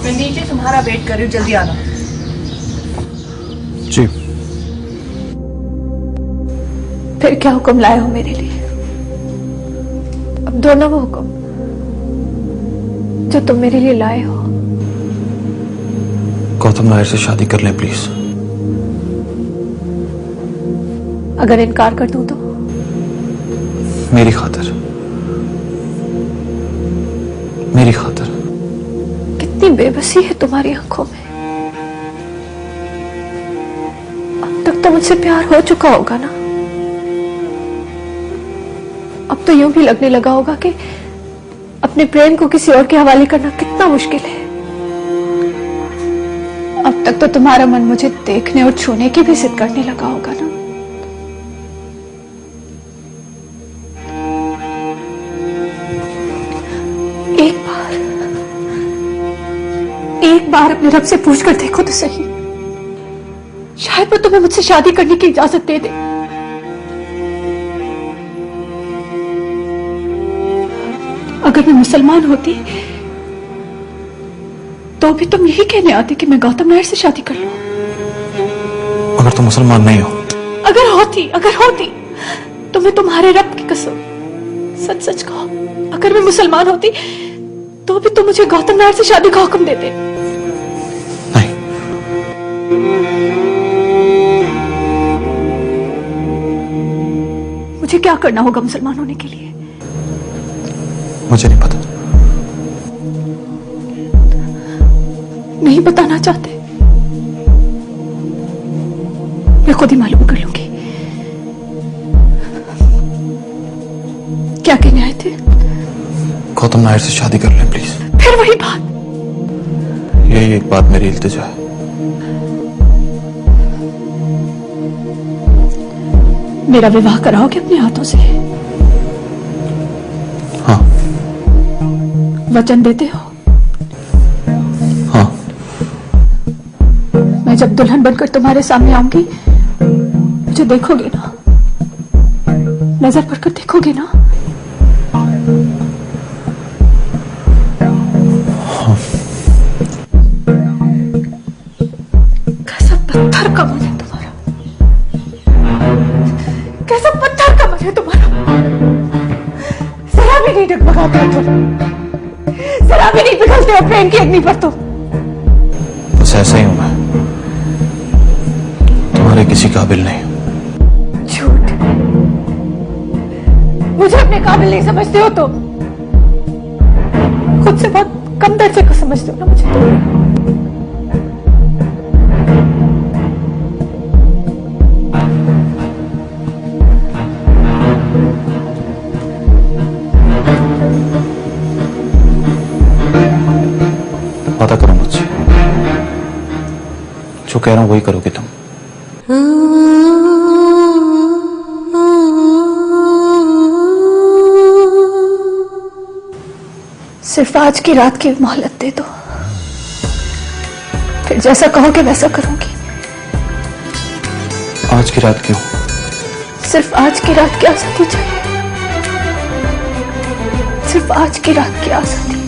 मैं नीचे तुम्हारा वेट कर रही हूँ, जल्दी आना। जी। फिर क्या हुक्म लाए हो मेरे लिए? अब दोनों वो हुक्म जो तुम मेरे लिए लाए हो। गौतम नायर से शादी कर लें प्लीज। अगर इनकार कर दूं तो? मेरी खातिर, मेरी खातिर। कितनी बेबसी है तुम्हारी आंखों में। अब तक तो मुझसे प्यार हो चुका होगा ना? अब तो यूं भी लगने लगा होगा कि अपने प्रेम को किसी और के हवाले करना कितना मुश्किल है। अब तक तो तुम्हारा मन मुझे देखने और छूने की भी जिद करने लगा होगा ना? एक बार अपने रब से पूछ कर देखो तो सही, शायद वो तुम्हें मुझसे शादी करने की इजाजत दे दे। अगर मैं मुसलमान होती तो भी तुम यही कहने आती कि मैं गौतम नायर से शादी कर लूं। अगर तुम मुसलमान नहीं हो? अगर होती तो मैं तुम्हारे रब की कसम सच सच कहो, अगर मैं मुसलमान होती तो भी तुम मुझे गौतम नायर से शादी का हुक्म देते। नहीं। मुझे क्या करना होगा मुसलमान होने के लिए? मुझे नहीं पता। नहीं बताना चाहते? मैं खुद ही मालूम कर लूंगी। क्या कहने आए थे? गौतम नायर से शादी कर लें प्लीज। फिर वही बात? यही एक बात मेरी इल्तिजा है। मेरा विवाह कराओगे अपने हाथों से? हाँ। वचन देते हो? हाँ। मैं जब दुल्हन बनकर तुम्हारे सामने आऊंगी मुझे देखोगे ना? नजर पड़कर देखोगे ना? हाँ। कैसा पत्थर का मन है तुम्हारा, कैसा पत्थर का मन है तुम्हारा। जरा भी नहीं डगमगाते हो तुम, जरा भी नहीं पिघलते हो प्रेम की अग्नि पर तुम। बस ऐसा ही हूं मैं, तुम्हारे किसी काबिल नहीं। झूठ। मुझे अपने काबिल नहीं समझते हो तो खुद से बहुत कम दर्जे को समझते हो ना मुझे तो। वादा करो मुझसे, जो कह रहा हूं वही करोगे तुम। सिर्फ आज की रात की मोहलत दे दो, फिर जैसा कहोगे वैसा करूंगी। आज की रात क्यों? सिर्फ आज की रात की आजादी चाहिए, सिर्फ आज की रात की आजादी।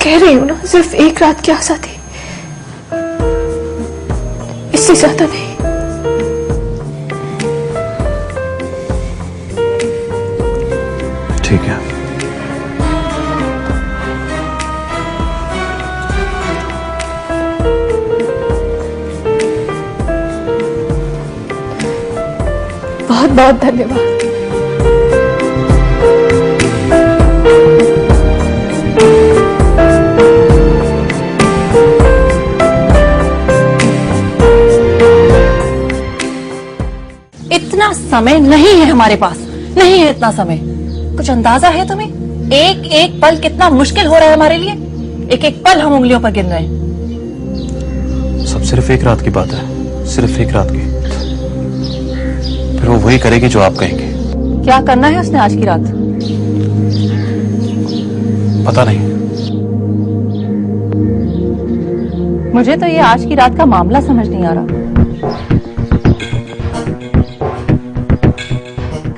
कह रही हूं ना, सिर्फ एक रात की आजादी, इससे ज्यादा नहीं। ठीक है। बहुत बहुत धन्यवाद। इतना समय नहीं है हमारे पास, नहीं है इतना समय। कुछ अंदाजा है तुम्हें? एक एक पल कितना मुश्किल हो रहा है हमारे लिए। एक एक पल हम उंगलियों पर गिन रहे हैं। सब सिर्फ एक रात की बात है, सिर्फ एक रात की। फिर वो वही करेगी जो आप कहेंगे। क्या करना है उसने आज की रात? पता नहीं। मुझे तो ये आज की रात का मामला समझ नहीं आ रहा।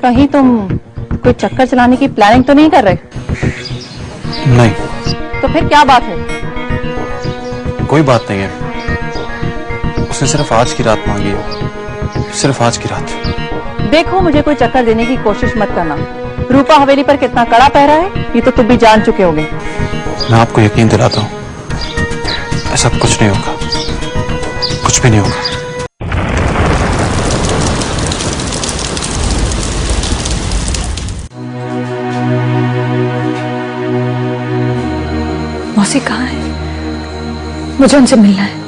कहीं तुम कोई चक्कर चलाने की प्लानिंग तो नहीं कर रहे? नहीं, तो फिर क्या बात है? कोई बात नहीं है। उसने सिर्फ आज की रात मांगी है, सिर्फ आज की रात। देखो, मुझे कोई चक्कर देने की कोशिश मत करना। रूपा हवेली पर कितना कड़ा पहरा है ये तो तुम भी जान चुके होगे। मैं आपको यकीन दिलाता हूं, ऐसा कुछ नहीं होगा, कुछ भी नहीं होगा। मौसी कहाँ है? मुझे उनसे मिलना है।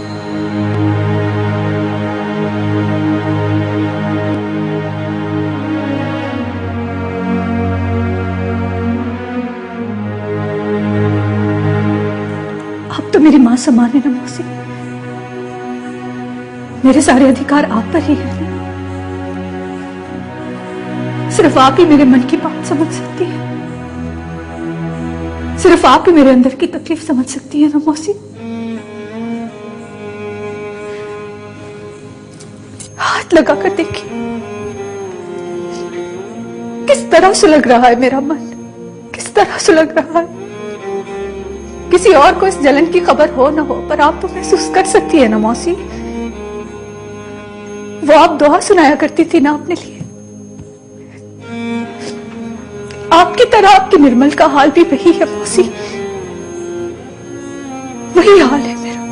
आप तो मेरी मां समान है ना मौसी। मेरे सारे अधिकार आप पर ही है। सिर्फ आप ही मेरे मन की बात समझ सकती है। सिर्फ आप ही मेरे अंदर की तकलीफ समझ सकती है ना मौसी। हाथ लगा कर देखिए, किस तरह सुलग रहा है मेरा मन, किस तरह सुलग रहा है। किसी और को इस जलन की खबर हो ना हो, पर आप तो महसूस कर सकती है ना मौसी। वो आप दुआ सुनाया करती थी ना अपने लिए। आपकी तरह आपकी निर्मल का हाल भी वही है मौसी, वही हाल है मेरा।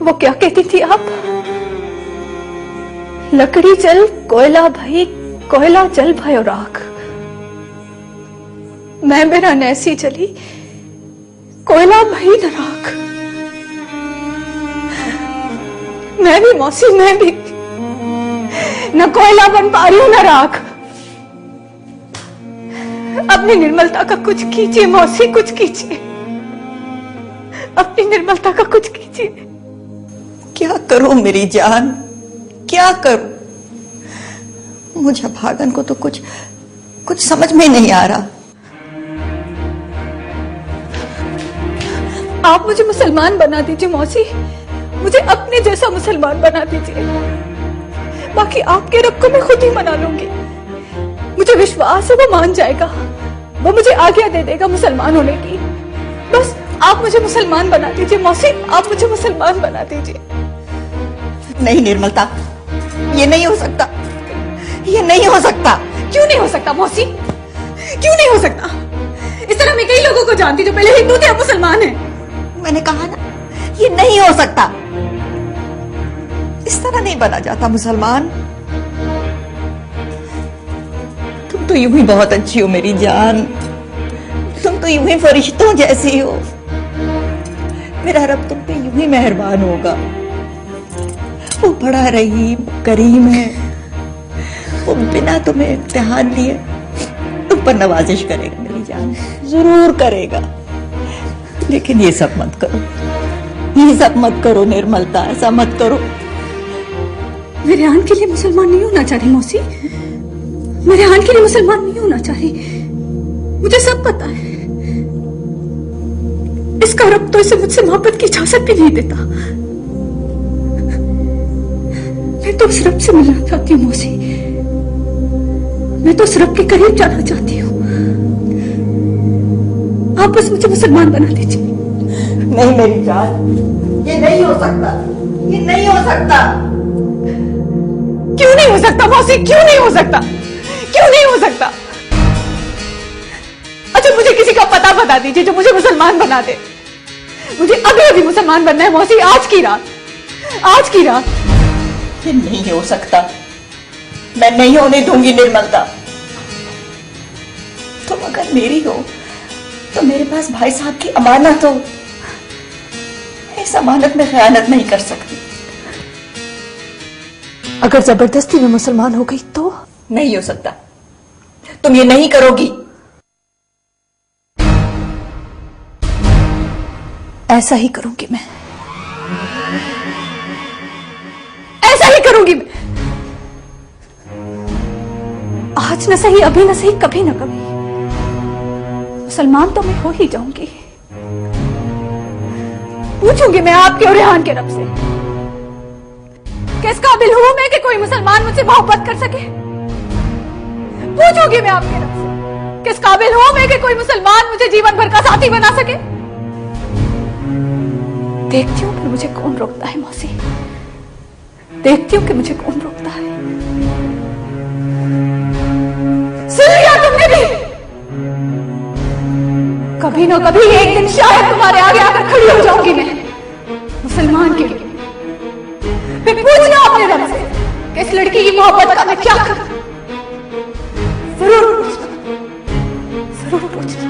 वो क्या कहती थी आप? लकड़ी जल कोयला भई, कोयला जल भयो राख। मैं मेरा नैसी चली, कोयला भई न राख। मैं भी मौसी, मैं भी न कोयला बन पा रही हूं न राख। अपनी निर्मलता का कुछ कीजिए मौसी, कुछ कीजिए। अपनी निर्मलता का कुछ कीजिए। क्या करूं मेरी जान, क्या करूं? मुझे भागन को तो कुछ समझ में नहीं आ रहा। आप मुझे मुसलमान बना दीजिए मौसी, मुझे अपने जैसा मुसलमान बना दीजिए। बाकी आपके रब को मैं खुद ही मना लूंगी। मुझे विश्वास है वो मान जाएगा, वो मुझे आज्ञा दे देगा मुसलमान होने की। बस आप मुझे मुसलमान बना दीजिए मौसी, आप मुझे मुसलमान बना दीजिए। नहीं निर्मलता, ये नहीं हो सकता, ये नहीं हो सकता। क्यों नहीं हो सकता मौसी? क्यों नहीं हो सकता? इस तरह मैं कई लोगों को जानती जो पहले हिंदू थे अब मुसलमान हैं। मैंने कहा ना, ये नहीं हो सकता। इस तरह नहीं बना जाता मुसलमान। तुम तो यूं ही बहुत अच्छी हो मेरी जान, तुम तो यूं ही फरिश्तों जैसी हो। मेरा रब तुम पे यूं ही मेहरबान होगा। वो बड़ा रहीम करीम है, वो बिना तुम्हें इम्तिहान लिए तुम पर नवाजिश करेगा मेरी जान, जरूर करेगा। लेकिन ये सब मत करो, ये सब मत करो निर्मलता, ऐसा मत करो। मेरे आन के लिए मुसलमान नहीं होना चाह रही मौसी, मेरे आन के लिए मुसलमान नहीं होना चाह रही। मुझे सब पता है। इसका रब तो इसे मुझसे मोहब्बत की इजाजत भी नहीं देता। मैं तो उस रब से मिलना चाहती हूँ मौसी, मैं तो उस रब के करीब जाना चाहती हूँ। आप बस मुझे मुसलमान बना दीजिए। नहीं मेरी जान, ये नहीं हो सकता, ये नहीं हो सकता। क्यों नहीं हो सकता मौसी, क्यों नहीं हो सकता, क्यों नहीं हो सकता? अच्छा मुझे किसी का पता बता दीजिए जो मुझे मुसलमान बना दे। मुझे अभी अभी मुसलमान बनना है मौसी, आज की रात, आज की रात। ये नहीं हो सकता, मैं नहीं होने दूंगी निर्मलता। तुम अगर मेरी हो तो मेरे पास भाई साहब की अमानत हो। इस अमानत में खयानत नहीं कर सकती। अगर जबरदस्ती में मुसलमान हो गई तो? नहीं हो सकता, तुम ये नहीं करोगी। ऐसा ही करूंगी मैं, ऐसा ही करूंगी मैं। आज न सही, अभी न सही, कभी न कभी मुसलमान तो मैं हो ही जाऊंगी। पूछूंगी मैं आपके और रेहान के रब से, किस काबिल हूं मैं कि कोई मुसलमान मुझसे मोहब्बत कर सके? पूछूंगी मैं आपके रब से, किस काबिल हूं मैं कि कोई मुसलमान मुझे जीवन भर का साथी बना सके। देखती हूं फिर मुझे कौन रोकता है मौसी, देखती हूं कि मुझे कौन रोकता है। सुन लिया तुमने भी, कभी ना कभी एक दिन शायद तुम्हारे आगे आकर खड़ी हो जाऊंगी मैं मुसलमान के लिए। फिर पूछना अपने रब से कि इस लड़की की मोहब्बत का मैं क्या करूं। जरूर पूछना, जरूर पूछना।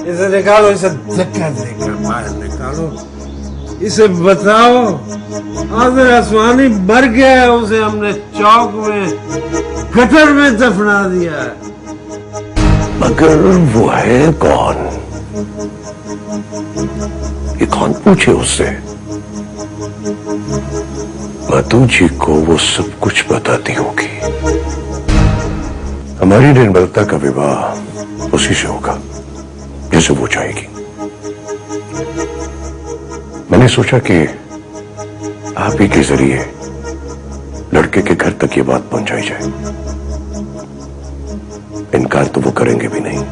इसे निकालो, इसे धक्का देकर बाहर निकालो, इसे बताओ आदिल आसमानी मर गया है, उसे हमने चौक में गटर में दफना दिया है। मगर वो है कौन? ये कौन पूछे उससे? मातू जी को वो सब कुछ बताती होगी। हमारी निर्मलता का विवाह उसी से होगा जैसे वो चाहेगी। मैंने सोचा कि आप ही के जरिए लड़के के घर तक ये बात पहुंचाई जाए। इनकार तो वो करेंगे भी नहीं।